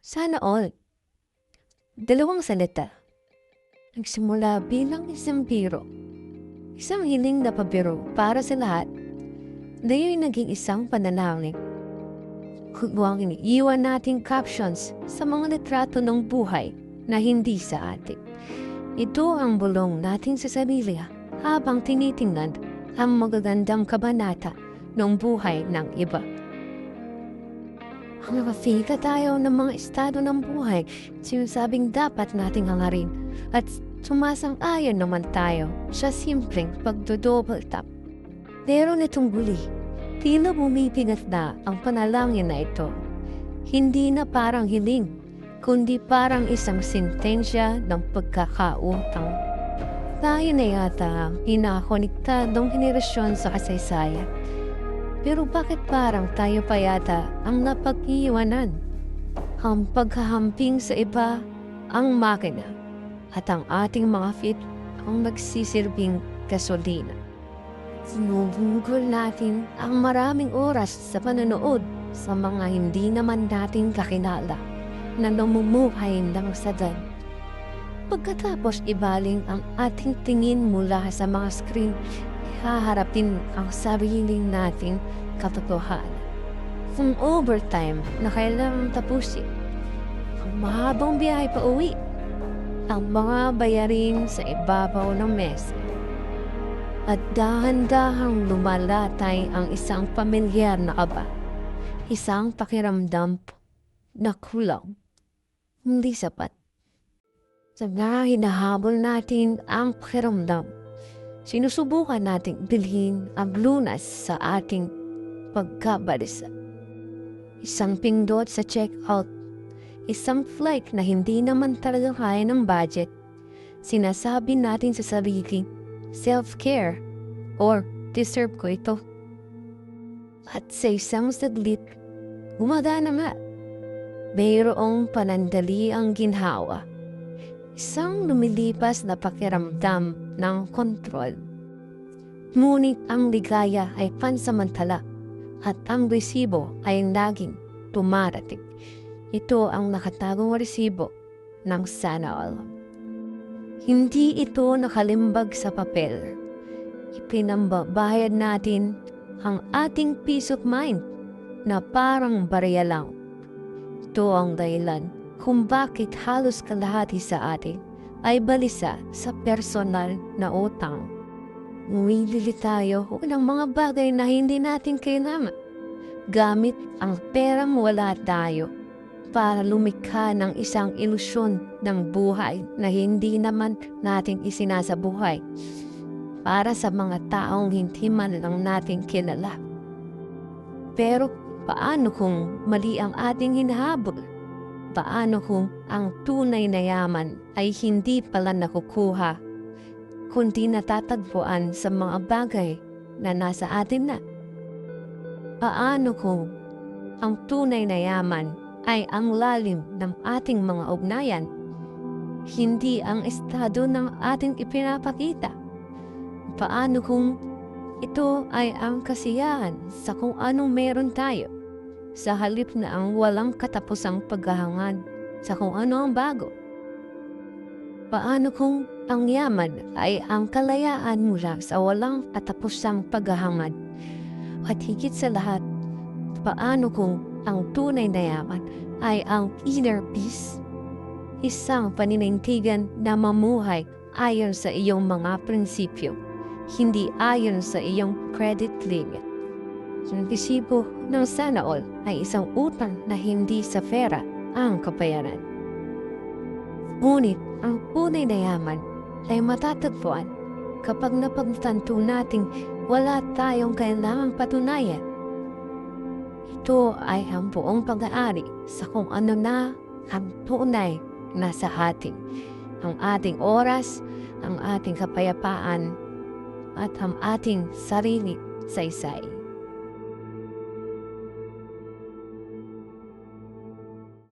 Sana all. Dalawang salita. Nagsimula bilang isang biro. Isang hiling na pabiro para sa lahat. Ngayon naging isang panalangin. Kung iniiwan nating captions sa mga litrato ng buhay na hindi sa atin. Ito ang bulong natin sa sarili habang tinitingnan ang magagandang kabanata ng buhay ng iba. Nakafika tayo ng mga estado ng buhay, sinasabing dapat nating hangarin at sumasang-ayon naman tayo sa simpleng pagdodouble tap. Pero nitong huli, tila bumibigat na ang panalangin na ito. Hindi na parang hiling, kundi parang isang sentensya ng pagkakautang. Tayo na yata ang pinakoniktadong henerasyon sa kasaysayan. Pero bakit parang tayo pa yata ang napag-iiwanan? Ang paghahamping sa iba, ang makina, at ang ating mga feet ang nagsisirbing gasolina. Sinubungkol natin ang maraming oras sa panonood sa mga hindi naman natin kakilala na namumuhay ng sadan. Pagkatapos ibaling ang ating tingin mula sa mga screen, haharapin ang sariling nating katotohanan. Ang overtime na kailangang tapusin, ang mahabang biyahe pa uwi, ang mga bayarin sa ibabaw ng mesa, at dahan-dahang lumalatay ang isang pamilyar na kaba, isang pakiramdam na kulang, hindi sapat. Saka hinahabol natin ang pakiramdam. Sinusubukan nating bilhin ang lunas sa ating pagkabalisa. Isang pindot sa check-out, isang flight na hindi naman talaga kaya ng budget. Sinasabi natin sa sarili, self-care, or deserve ko ito. At sa isang saglit, gumagana nga. Mayroong panandali ang ginhawa. Isang lumilipas na pakiramdam ng kontrol. Ngunit ang ligaya ay pansamantala at ang resibo ay laging tumarating. Ito ang nakatagong resibo ng sana all. Hindi ito nakalimbag sa papel. Ipinambabayad natin ang ating peace of mind na parang barya lang. Ito ang dahilan kung bakit halos kalahati sa atin ay balisa sa personal na utang. Umibili tayo ng mga bagay na hindi natin kailangan. Gamit ang perang wala tayo para lumikha ng isang ilusyon ng buhay na hindi naman natin isinasabuhay para sa mga taong hindi man lang natin kilala. Pero paano kung mali ang ating hinahabol? Paano kung ang tunay na yaman ay hindi pala nakukuha, kundi natatagpuan sa mga bagay na nasa atin na? Paano kung ang tunay na yaman ay ang lalim ng ating mga ugnayan, hindi ang estado ng ating ipinapakita? Paano kung ito ay ang kasiyahan sa kung anong meron tayo, sa halip na ang walang katapusang paghahangad sa kung ano ang bago? Paano kung ang yaman ay ang kalayaan mula sa walang katapusang paghahangad? At higit sa lahat, paano kung ang tunay na yaman ay ang inner peace? Isang paninindigan na mamuhay ayon sa iyong mga prinsipyo, hindi ayon sa iyong credit limit. Ang resibo ng sana all ay isang utang na hindi sa pera ang kabayaran. Ngunit ang tunay na yaman ay matatagpuan kapag napagtanto nating wala tayong kailangang patunayan. Ito ay ang buong pag-aari sa kung ano na ang tunay na sa atin. Ang ating oras, ang ating kapayapaan, at ang ating sarili saysay.